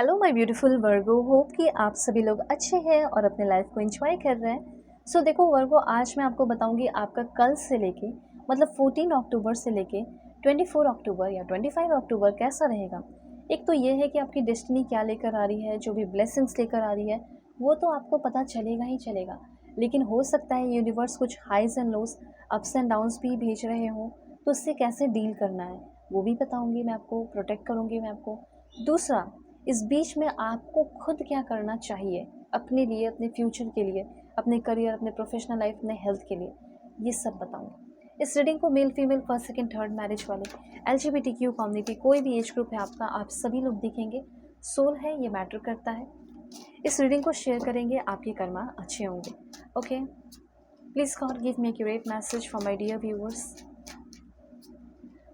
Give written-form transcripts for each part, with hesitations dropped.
Hello my beautiful Virgo, hope कि आप सभी लोग अच्छे हैं और अपने लाइफ को एंजॉय कर रहे हैं। सो देखो वर्गो, आज मैं आपको बताऊंगी आपका कल से लेके मतलब 14 अक्टूबर से लेके 24 अक्टूबर या 25 अक्टूबर कैसा रहेगा। एक तो ये है कि आपकी डेस्टिनी क्या लेकर आ रही है, जो भी ब्लेसिंग्स लेकर आ रही है वो तो आपको पता चलेगा ही चलेगा, लेकिन हो सकता है यूनिवर्स कुछ highs and lows, ups and downs भी भेज रहे हो, तो उससे कैसे डील करना है वो भी बताऊंगी मैं आपको, प्रोटेक्ट करूंगी मैं आपको। दूसरा, इस बीच में आपको खुद क्या करना चाहिए अपने लिए, अपने फ्यूचर के लिए, अपने करियर, अपने प्रोफेशनल लाइफ, अपने हेल्थ के लिए, ये सब बताऊंगी। इस रीडिंग को male female first second third marriage वाले LGBTQ कम्युनिटी, कोई भी एज ग्रुप है आपका, आप सभी लोग दिखेंगे। सोल है, ये मैटर करता है। इस रीडिंग को शेयर करेंगे, आपके कर्मा अच्छे होंगे। Okay, please God give me accurate message for my dear viewers.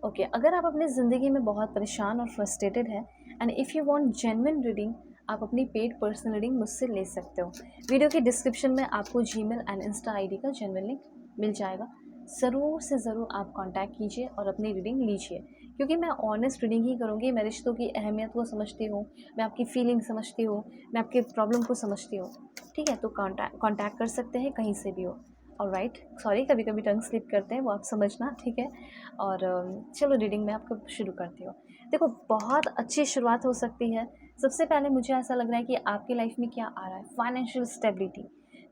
Okay, अगर आप अपनी ज़िंदगी में बहुत परेशान और फ्रस्ट्रेटेड है and if you want genuine reading, आप अपनी पेड पर्सनल रीडिंग मुझसे ले सकते हो। वीडियो के डिस्क्रिप्शन में आपको जीमेल एंड इंस्टा आईडी का जेन्युइन लिंक मिल जाएगा। ज़रूर से ज़रूर आप कांटेक्ट कीजिए और अपनी रीडिंग लीजिए, क्योंकि मैं ऑनेस्ट रीडिंग ही करूँगी। मैं रिश्तों की अहमियत को समझती हूँ, मैं आपकी फीलिंग समझती हूँ, मैं आपके प्रॉब्लम को समझती हूँ। ठीक है, तो कांटेक्ट कर सकते हैं कहीं से भी हो। ऑलराइट, सॉरी कभी कभी टंग स्लिप करते हैं, वो आप समझना, ठीक है। और चलो रीडिंग में आपको शुरू करती हूँ। देखो, बहुत अच्छी शुरुआत हो सकती है। सबसे पहले मुझे ऐसा लग रहा है कि आपकी लाइफ में क्या आ रहा है, फाइनेंशियल स्टेबिलिटी।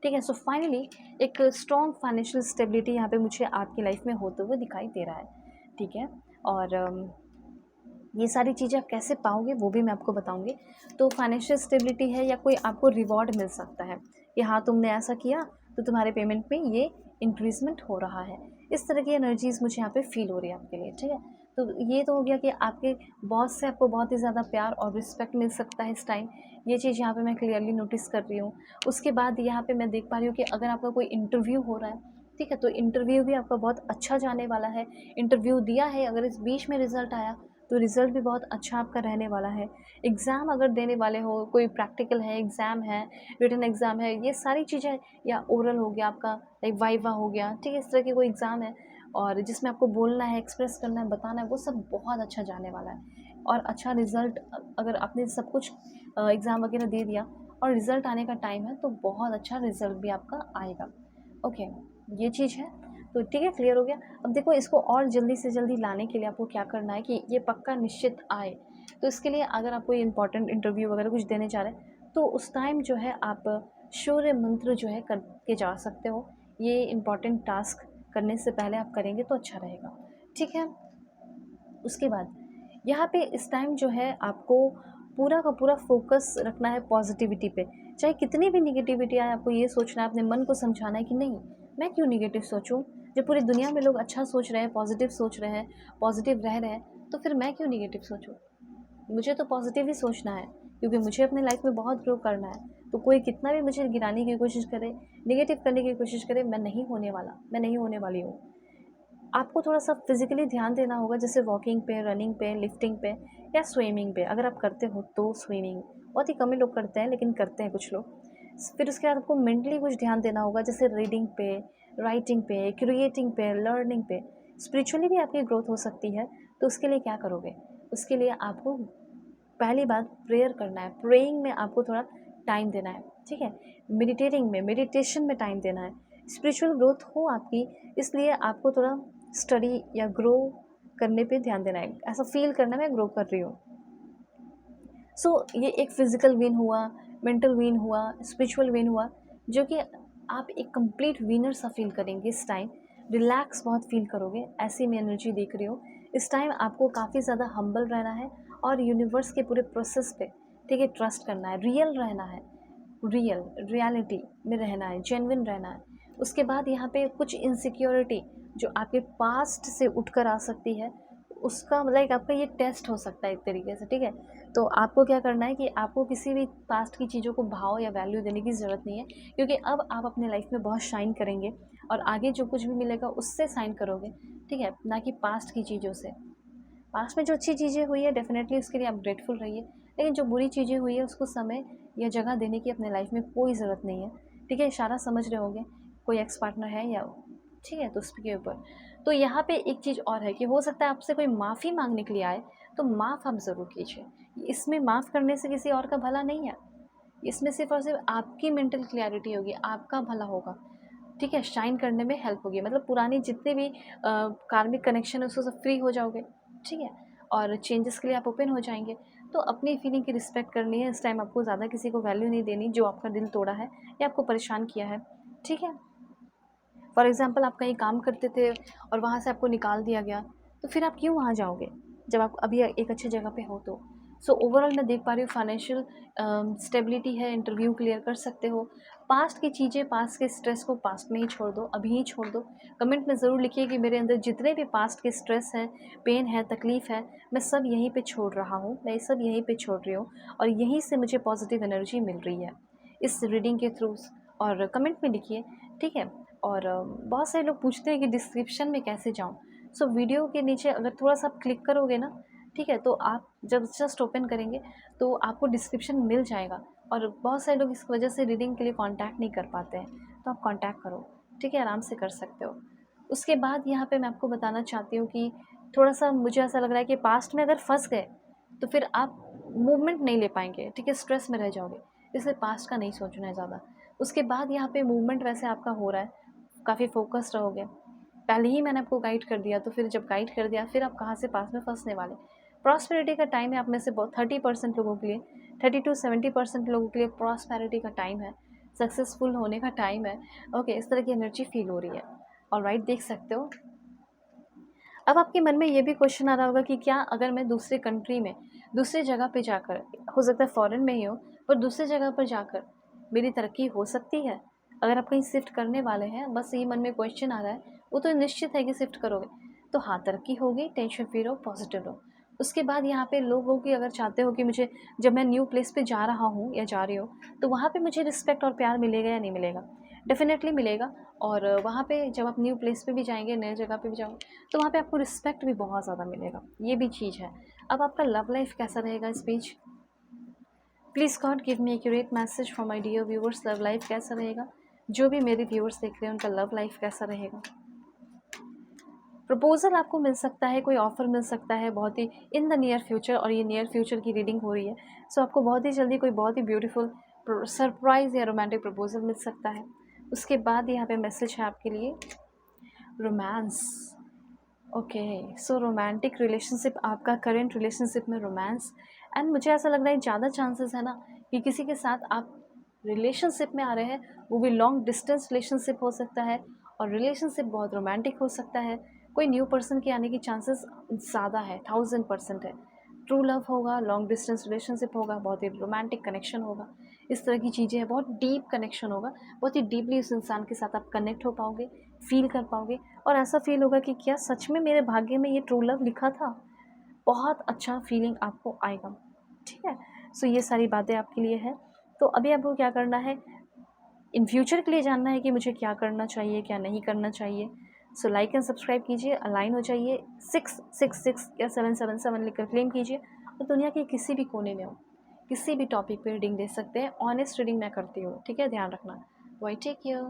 ठीक है, सो फाइनली एक स्ट्रॉन्ग फाइनेंशियल स्टेबिलिटी यहाँ पे मुझे आपकी लाइफ में होते हुए दिखाई दे रहा है। ठीक है, और ये सारी चीज़ें आप कैसे पाओगे वो भी मैं आपको बताऊंगी। तो फाइनेंशियल स्टेबिलिटी है, या कोई आपको रिवॉर्ड मिल सकता है कि हाँ तुमने ऐसा किया तो तुम्हारे पेमेंट में ये इंक्रीजमेंट हो रहा है। इस तरह की एनर्जीज मुझे यहाँ पे फील हो रही है आपके लिए। ठीक है, तो ये तो हो गया कि आपके बॉस से आपको बहुत ही ज़्यादा प्यार और रिस्पेक्ट मिल सकता है इस टाइम। ये चीज़ यहाँ पे मैं क्लियरली नोटिस कर रही हूँ। उसके बाद यहाँ पे मैं देख पा रही हूँ कि अगर आपका कोई इंटरव्यू हो रहा है, ठीक है, तो इंटरव्यू भी आपका बहुत अच्छा जाने वाला है। इंटरव्यू दिया है, अगर इस बीच में रिजल्ट आया तो रिज़ल्ट भी बहुत अच्छा आपका रहने वाला है। एग्ज़ाम अगर देने वाले हो, कोई प्रैक्टिकल है, एग्ज़ाम है, रिटन एग्ज़ाम है, ये सारी चीज़ें, या ओरल हो गया आपका, लाइक वाइवा हो गया, ठीक है, इस तरह की कोई एग्ज़ाम है और जिसमें आपको बोलना है, एक्सप्रेस करना है, बताना है, वो सब बहुत अच्छा जाने वाला है। और अच्छा रिज़ल्ट, अगर आपने सब कुछ एग्ज़ाम वगैरह दे दिया और रिज़ल्ट आने का टाइम है, तो बहुत अच्छा रिज़ल्ट भी आपका आएगा। ओके, ये चीज़ है। तो ठीक है, क्लियर हो गया। अब देखो, इसको और जल्दी से जल्दी लाने के लिए आपको क्या करना है कि ये पक्का निश्चित आए। तो इसके लिए अगर आप कोई इंपॉर्टेंट इंटरव्यू वगैरह कुछ देने जा रहे हैं, तो उस टाइम जो है आप सूर्य मंत्र जो है करके जा सकते हो। ये इंपॉर्टेंट टास्क करने से पहले आप करेंगे तो अच्छा रहेगा। ठीक है, उसके बाद यहाँ पे इस टाइम जो है आपको पूरा का पूरा फोकस रखना है पॉजिटिविटी पे। चाहे कितनी भी निगेटिविटी आए, आपको ये सोचना है, अपने मन को समझाना है कि नहीं, मैं क्यों निगेटिव सोचूं, जब पूरी दुनिया में लोग अच्छा सोच रहे हैं, पॉजिटिव सोच रहे हैं, पॉजिटिव रह रहे हैं, तो फिर मैं क्यों निगेटिव सोचूं। मुझे तो पॉजिटिव ही सोचना है, क्योंकि मुझे अपने लाइफ में बहुत ग्रो करना है। तो कोई कितना भी मुझे गिराने की कोशिश करे, निगेटिव करने की कोशिश करे, मैं नहीं होने वाला, मैं नहीं होने वाली हूँ। आपको थोड़ा-सा फिज़िकली ध्यान देना होगा, जैसे वॉकिंग पे, रनिंग पे, लिफ्टिंग पे या स्विमिंग पे। अगर आप करते हो तो स्विमिंग, बहुत ही कम ही लोग करते हैं, लेकिन करते हैं कुछ लोग। फिर उसके बाद आपको मेंटली कुछ ध्यान देना होगा, जैसे रीडिंग पे, राइटिंग पे, क्रिएटिंग पे, लर्निंग पे। स्पिरिचुअली भी आपकी ग्रोथ हो सकती है, तो उसके लिए क्या करोगे? उसके लिए आपको पहली बात प्रेयर करना है। प्रेइंग में आपको थोड़ा टाइम देना है, ठीक है? मेडिटेटिंग में, मेडिटेशन में टाइम देना है। स्पिरिचुअल ग्रोथ हो आपकी, इसलिए आपको थोड़ा स्टडी या ग्रो करने पे ध्यान देना है। ऐसा फील करना मैं ग्रो कर रही हूँ। सो ये एक फिज़िकल विन हुआ, मेंटल विन हुआ, स्पिरिचुअल विन हुआ, जो कि आप एक कंप्लीट विनर सा फील करेंगे इस टाइम। रिलैक्स बहुत फील करोगे, ऐसी मैं एनर्जी देख रही हूँ। इस टाइम आपको काफ़ी ज़्यादा हम्बल रहना है और यूनिवर्स के पूरे प्रोसेस पे, ठीक है, ट्रस्ट करना है, रियल रहना है, रियलिटी में रहना है, जेन्युइन रहना है। उसके बाद यहाँ पे कुछ इनसिक्योरिटी जो आपके पास्ट से उठकर आ सकती है, उसका लाइक आपका ये टेस्ट हो सकता है एक तरीके से, ठीक है। तो आपको क्या करना है कि आपको किसी भी पास्ट की चीज़ों को भाव या वैल्यू देने की ज़रूरत नहीं है, क्योंकि अब आप अपने लाइफ में बहुत शाइन करेंगे और आगे जो कुछ भी मिलेगा उससे शाइन करोगे, ठीक है, ना कि पास्ट की चीज़ों से। पास्ट में जो अच्छी चीज़ें हुई है डेफिनेटली उसके लिए आप ग्रेटफुल रहिए, लेकिन जो बुरी चीज़ें हुई है उसको समय या जगह देने की अपने लाइफ में कोई ज़रूरत नहीं है। ठीक है, इशारा समझ रहे होंगे, कोई एक्स पार्टनर है या, ठीक है, तो उसके ऊपर। तो यहाँ पे एक चीज़ और है कि हो सकता है आपसे कोई माफ़ी मांगने के लिए आए, तो माफ़ आप ज़रूर कीजिए, इसमें माफ़ करने से किसी और का भला नहीं है, इसमें सिर्फ़ और सिर्फ आपकी मेंटल क्लैरिटी होगी, आपका भला होगा, ठीक है? शाइन करने में हेल्प होगी, मतलब पुरानी जितने भी कार्मिक कनेक्शन है उसको सब फ्री हो जाओगे, ठीक है? और चेंजेस के लिए आप ओपन हो जाएँगे। तो अपनी फीलिंग की रिस्पेक्ट करनी है, इस टाइम आपको ज़्यादा किसी को वैल्यू नहीं देनी जो आपका दिल तोड़ा है या आपको परेशान किया है, ठीक है? फॉर एग्ज़ाम्पल आप कहीं काम करते थे और वहाँ से आपको निकाल दिया गया, तो फिर आप क्यों वहाँ जाओगे, जब आप अभी एक अच्छी जगह पे हो तो? सो ओवरऑल मैं देख पा रही हूँ फाइनेंशियल स्टेबिलिटी है, इंटरव्यू क्लियर कर सकते हो। पास्ट की चीज़ें, पास्ट के स्ट्रेस को पास्ट में ही छोड़ दो, अभी ही छोड़ दो। कमेंट में ज़रूर लिखिए कि मेरे अंदर जितने भी पास्ट के स्ट्रेस हैं, पेन है, तकलीफ़ है, मैं सब यहीं पे छोड़ रहा हूँ, मैं सब यहीं पे छोड़ रही हूँ और यहीं से मुझे पॉजिटिव एनर्जी मिल रही है इस रीडिंग के थ्रू। और कमेंट में लिखिए, ठीक है? और बहुत सारे लोग पूछते हैं कि डिस्क्रिप्शन में कैसे जाऊँ। सो वीडियो के नीचे अगर थोड़ा-सा आप क्लिक करोगे ना, ठीक है? तो आप जब जस्ट ओपन करेंगे तो आपको डिस्क्रिप्शन मिल जाएगा और बहुत सारे लोग इस वजह से रीडिंग के लिए कॉन्टैक्ट नहीं कर पाते हैं, तो आप कॉन्टैक्ट करो, ठीक है? आराम से कर सकते हो। उसके बाद यहाँ पे मैं आपको बताना चाहती हूँ कि थोड़ा-सा मुझे ऐसा लग रहा है कि पास्ट में अगर फँस गए, तो फिर आप मूवमेंट नहीं ले पाएँगे, ठीक है? स्ट्रेस में रह जाओगे, इसलिए पास्ट का नहीं सोचना है ज़्यादा। उसके बाद यहाँ पे मूवमेंट वैसे आपका हो रहा है, काफ़ी फ़ोकस्ड रहोगे। पहले ही मैंने आपको गाइड कर दिया, तो फिर जब गाइड कर दिया फिर आप कहाँ से पास में फँसने वाले। प्रॉस्पेरिटी का टाइम है आप में से बहुत 30% लोगों के लिए, 30 टू 70% लोगों के लिए प्रॉस्पेरिटी का टाइम है, सक्सेसफुल होने का टाइम है। ओके, इस तरह की एनर्जी फ़ील हो रही है। ऑलराइट, देख सकते हो। अब आपके मन में ये भी क्वेश्चन आ रहा होगा कि क्या अगर मैं दूसरे कंट्री में, दूसरी जगह पे जाकर, हो सकता है फ़ॉरेन में ही हो, पर दूसरी जगह पर जाकर मेरी तरक्की हो सकती है? अगर आप कहीं शिफ्ट करने वाले हैं, बस ये मन में क्वेश्चन आ रहा है, वो तो निश्चित है कि शिफ्ट करोगे। तो हाँ, तरक्की होगी, टेंशन फ्री रहो, पॉजिटिव रहो। उसके बाद यहाँ पे लोगों की अगर चाहते हो कि मुझे जब मैं न्यू प्लेस पे जा रहा हूँ या जा रही हूँ, तो वहाँ पे मुझे रिस्पेक्ट और प्यार मिलेगा या नहीं मिलेगा? डेफ़िनेटली मिलेगा। और वहाँ पे जब आप न्यू प्लेस पे भी जाएँगे, नए जगह पे भी जाओगे, तो वहाँ पे आपको रिस्पेक्ट भी बहुत ज़्यादा मिलेगा, ये भी चीज़ है। अब आपका लव लाइफ कैसा रहेगा इस बीच? Please God give me accurate message for my dear viewers, love life कैसा रहेगा? जो भी मेरे व्यूअर्स देख रहे हैं उनका लव लाइफ कैसा रहेगा? प्रपोज़ल आपको मिल सकता है, कोई ऑफ़र मिल सकता है बहुत ही इन द नियर फ्यूचर, और ये नियर फ्यूचर की रीडिंग हो रही है। सो आपको बहुत ही जल्दी कोई बहुत ही ब्यूटीफुल सरप्राइज़ या रोमांटिक प्रपोज़ल मिल सकता है। उसके बाद यहाँ पे मैसेज है आपके लिए, romance. Okay, so romantic relationship, आपका करंट रिलेशनशिप में रोमांस, एंड मुझे ऐसा लग रहा है ज़्यादा चांसेस है ना कि किसी के साथ आप रिलेशनशिप में आ रहे हैं, वो भी लॉन्ग डिस्टेंस रिलेशनशिप हो सकता है और रिलेशनशिप बहुत रोमांटिक हो सकता है। कोई न्यू पर्सन के आने की चांसेस ज़्यादा है, 1000% है। ट्रू लव होगा, लॉन्ग डिस्टेंस रिलेशनशिप होगा, बहुत ही रोमांटिक कनेक्शन होगा, इस तरह की चीज़ें हैं। बहुत डीप कनेक्शन होगा, बहुत ही डीपली उस इंसान के साथ आप कनेक्ट हो पाओगे, फील कर पाओगे, और ऐसा फील होगा कि क्या सच में मेरे भाग्य में ये ट्रू लव लिखा था। बहुत अच्छा फीलिंग आपको आएगा, ठीक है? सो ये सारी बातें आपके लिए है। तो अभी आपको क्या करना है, इन फ्यूचर के लिए जानना है कि मुझे क्या करना चाहिए, क्या नहीं करना चाहिए। सो लाइक एंड सब्सक्राइब कीजिए, अलाइन हो जाइए, 666 या 777 लिखकर क्लेम कीजिए, और दुनिया के किसी भी कोने में हो, किसी भी टॉपिक पे रीडिंग दे सकते हैं। ऑनेस्ट रीडिंग मैं करती हूँ, ठीक है? ध्यान रखना। वाई टेक केयर।